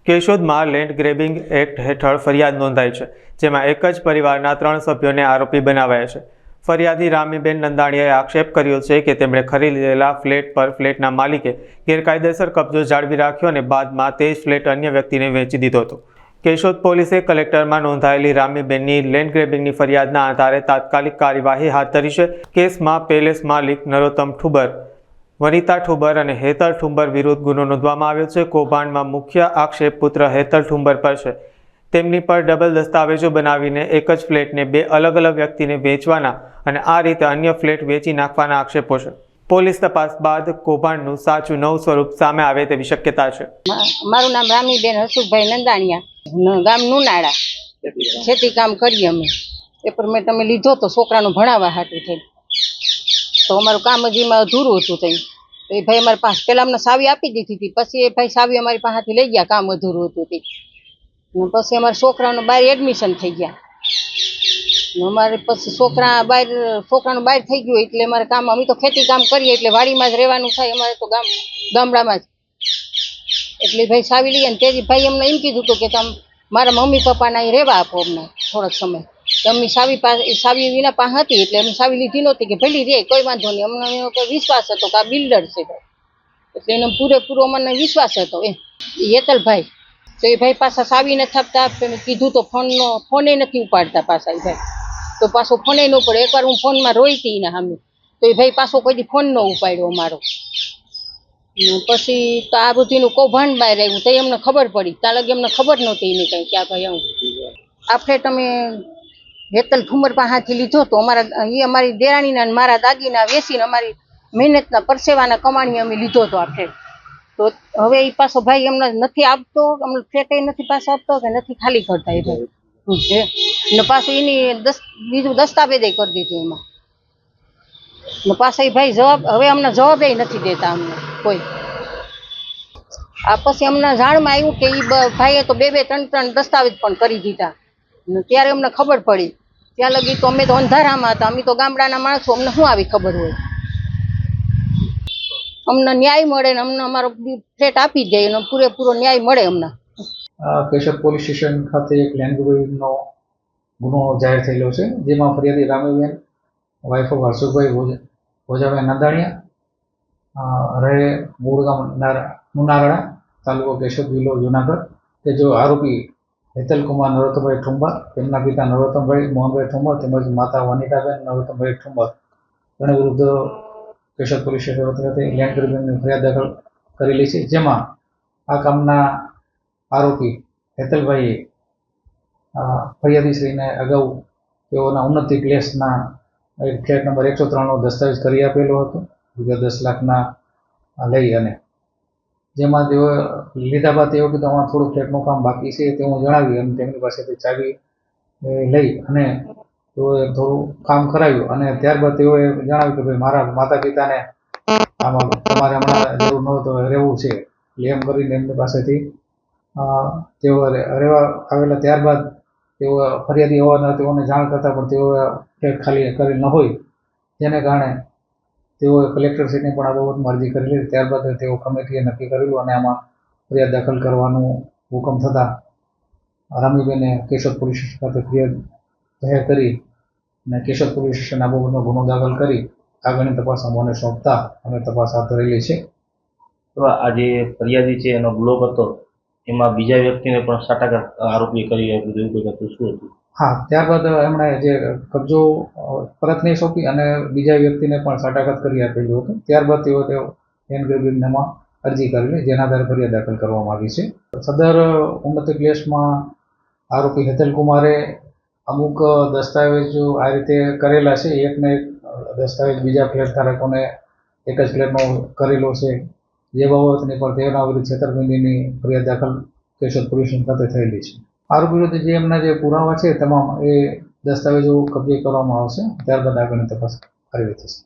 કેશોદમાં land grabbing act હેઠળ ફરિયાદ નોંધાઈ છે, જેમાં એક જ પરિવારના 3 સભ્યોને આરોપી બનાવાયા છે। ફરિયાદી રામીબેન નંદાણીયાએ આક્ષેપ કર્યો છે કે તેમણે ખરીદેલા ફ્લેટ પર ફ્લેટના માલિકે ગેરકાયદેસર કબજો જાળવી રાખ્યો અને બાદમાં તે જ ફ્લેટ અન્ય વ્યક્તિને વેચી દીધો હતો। કેશોદ પોલીસે કલેક્ટરમાં નોંધાયેલી રામીબેનની લેન્ડ ગ્રેબિંગની ફરિયાદના આધારે તાત્કાલિક કાર્યવાહી હાથ ધરી છે। કેસમાં પેલેસ માલિક નરોત્તમ ઠુબર, વનિતા ઠુબર અને હેતલ ઠુંબર વિરુદ્ધ ગુનો નોંધવામાં આવ્યો છે। કૌભાંડમાં મુખ્ય આક્ષેપ પુત્ર હેતલ ઠુંબર પર છે। તેમની પર ડબલ દસ્તાવેજો બનાવીને એક જ ફ્લેટને 2 અલગ અલગ વ્યક્તિને વેચવાના અને આ રીતે અન્ય ફ્લેટ વેચી નાખવાના આક્ષેપો છે। પોલીસ તપાસ બાદ કૌભાંડનું સાચું નવું સ્વરૂપ સામે આવે તેવી શક્યતા છે। મારું નામ રામીબેન હસુભાઈ નંદાણીયા, ગામ નુનાળા, ખેતી કામ કરીએ અમે। એપરમેન્ટ અમે લીધો તો છોકરાનું ભણાવવા હાટું થઈ, તો અમારું કામ હજી એમાં અધૂરું હતું। તો એ ભાઈ અમારી પાસે પેલા અમને સાવી આપી દીધી હતી, પછી એ ભાઈ સાવી અમારી પાસેથી લઈ ગયા, કામ અધૂરું હતું તે। પછી અમારા છોકરાનું બહાર એડમિશન થઈ ગયા, અમારે પછી છોકરાનું બહાર થઈ ગયું એટલે અમારે કામ, અમે તો ખેતી કામ કરીએ એટલે વાડીમાં જ રહેવાનું થાય અમારે તો, ગામડામાં જ। એટલે ભાઈ સાવી લઈએ ને તે ભાઈ અમને એમ કીધું હતું કે તમે મારા મમ્મી પપ્પાને અહીં રહેવા આપો અમને થોડોક સમય। તો અમની સાવી વિના પાસે હતી એટલે અમે સાવી લીધી નહોતી કે ભલી રે કોઈ વાંધો નહીં, અમને એનો કોઈ વિશ્વાસ હતો કે આ બિલ્ડર છે ભાઈ, એટલે એનો પૂરેપૂરો અમને વિશ્વાસ હતો। એ હેતલભાઈ તો એ ભાઈ પાછા સાવી નથી આપતા, કીધું તો ફોને નથી ઉપાડતા પાછા એ ભાઈ, તો પાછો ફોને ન પડે। એકવાર હું ફોનમાં રોઈતી ને સામે, તો એ ભાઈ પાછો કોઈ દી ફોન ન ઉપાડ્યો અમારો। પછી તો આ બધીનું કૌભાંડ બહાર આવ્યું તો અમને ખબર પડી, ત્યાં લગી અમને ખબર નહોતી એને કંઈ કે આ ભાઈ આવું। આ ફ્લેટ અમે હેતલ ઠુમર પાસેથી લીધો તો અમારી દેરાણીના મારા દાગીના વેચીને અમારી મહેનતના પરસેવાના કમાણી અમે લીધો હતો આ ફ્લેટ। તો હવે એ પાછો ભાઈ અમને નથી આપતો, અમને ફ્લેટ નથી પાછો આપતો કે નથી ખાલી કરતા એ ભાઈ, ને પાછું એની બીજું દસ્તાવેજ કરી દીધું એમાં, ને પાછા એ ભાઈ હવે અમને જવાબ નથી દેતા અમને કોઈ। આ પછી અમને જાણમાં આવ્યું કે એ ભાઈએ તો 2-3 દસ્તાવેજ પણ કરી દીધા, ત્યારે અમને ખબર પડી। ત્યાં લગી તો અમે તો અંધારામાં હતા, અમે તો ગામડાના માણસો, અમને શું આવી ખબર હોય। અમને ન્યાય મળે ને અમને અમારો ફ્લેટ આપી દે અને પૂરેપૂરો ન્યાય મળે અમને। કેશોદ પોલીસ સ્ટેશન ખાતે એક લેન્ડ ગ્રેબિંગનો ગુનો જાહેર થયેલો છે, જેમાં ફરિયાદી રામીબેન વાઇફ ઓફ હર્ષુભાઈ ભોજાભાઈ નંદાણીયા રહે મૂળ ગામ નુનારડા, તાલુકો કેશોદ, જિલ્લો જુનાગઢ, કે જો આરોપી હેતલકુમાર નરોત્તમભાઈ ઠુંબર, તેમના પિતા નરોત્તમભાઈ મોહનભાઈ ઠુંબર તેમજ માતા વનિતાબેન નરોત્તમભાઈ ઠુંબર તેના વિરુદ્ધ કેશોદ પોલીસ સ્ટેશન ખાતે લેન્ડ ગ્રેબિંગની ફરિયાદ દાખલ કરેલી છે। જેમાં આ કામના આરોપી હેતલભાઈએ ફરિયાદીશ્રીને અગાઉ તેઓના ઉન્નતિ પ્લેસના ફ્લેટ નંબર 103નો દસ્તાવેજ કરી આપેલો હતો, રૂપિયા 10 લાખના લઈ, અને જેમાં તેઓ લીધા બાદ તેઓ કીધું અમારે થોડું ફ્લેટનું કામ બાકી છે તેવું જણાવ્યું, અને તેમની પાસેથી ચાવી લઈ અને તેઓએ થોડું કામ કરાવ્યું, અને ત્યારબાદ તેઓએ જણાવ્યું કે ભાઈ મારા માતા પિતાને આમાં તમારે હમણાં જરૂર ન તો રહેવું છે, એટલે એમ કરીને એમની પાસેથી તેઓ રહેવા આવેલા। ત્યારબાદ તેઓ ફરિયાદી હોવાના તેઓને જાણ કરતા પણ તેઓએ ફ્લેટ ખાલી કરેલ ન હોય, જેને કારણે તેઓએ કલેક્ટરશ્રીને પણ આ બાબતમાં અરજી કરેલી। ત્યારબાદ તેઓ કમિટીએ નક્કી કરેલું અને આમાં ફરિયાદ દાખલ કરવાનું હુકમ થતાં રામીબેને કેશોદ પોલીસ સ્ટેશન ખાતે ફરિયાદ જાહેર કરી અને કેશોદ પોલીસ સ્ટેશન આ બાબતનો ગુનો દાખલ કરી આગળની તપાસ અમને સોંપતા અમે તપાસ હાથ ધરેલી છે। તો આ જે ફરિયાદી છે એનો બ્લોક હતો, એમાં બીજા વ્યક્તિને પણ સાટાઘાત આરોપી કરી આપ્યું એવું કંઈક હતું, શું હતું? હા, ત્યારબાદ એમણે જે કબજો પરત નહીં સોંપી અને બીજા વ્યક્તિને પણ સાટાઘાત કરી આપેલું હતું। ત્યારબાદ તેઓ લેન્ડ ગ્રેબિંગમાં અરજી કરેલી, જેના આધારે ફરિયાદ દાખલ કરવામાં આવી છે। સદર ઉન્નતિ પ્લેસમાં આરોપી હેતલકુમારે અમુક દસ્તાવેજો આ રીતે કરેલા છે, એકને એક દસ્તાવેજ બીજા ફ્લેટ ધારકોને એક જ ફ્લેટનો કરેલો છે, જે બાબતની પણ તેના વિરુદ્ધ છેતરપિંડીની ફરિયાદ દાખલ કેશોદ પોલીસ સ્ટેશન ખાતે થયેલી છે। આરોપી વિરુદ્ધ જે એમના જે પુરાવા છે તમામ એ દસ્તાવેજો કબજે કરવામાં આવશે, ત્યારબાદ આગળની તપાસ કાર્યવાહી થશે।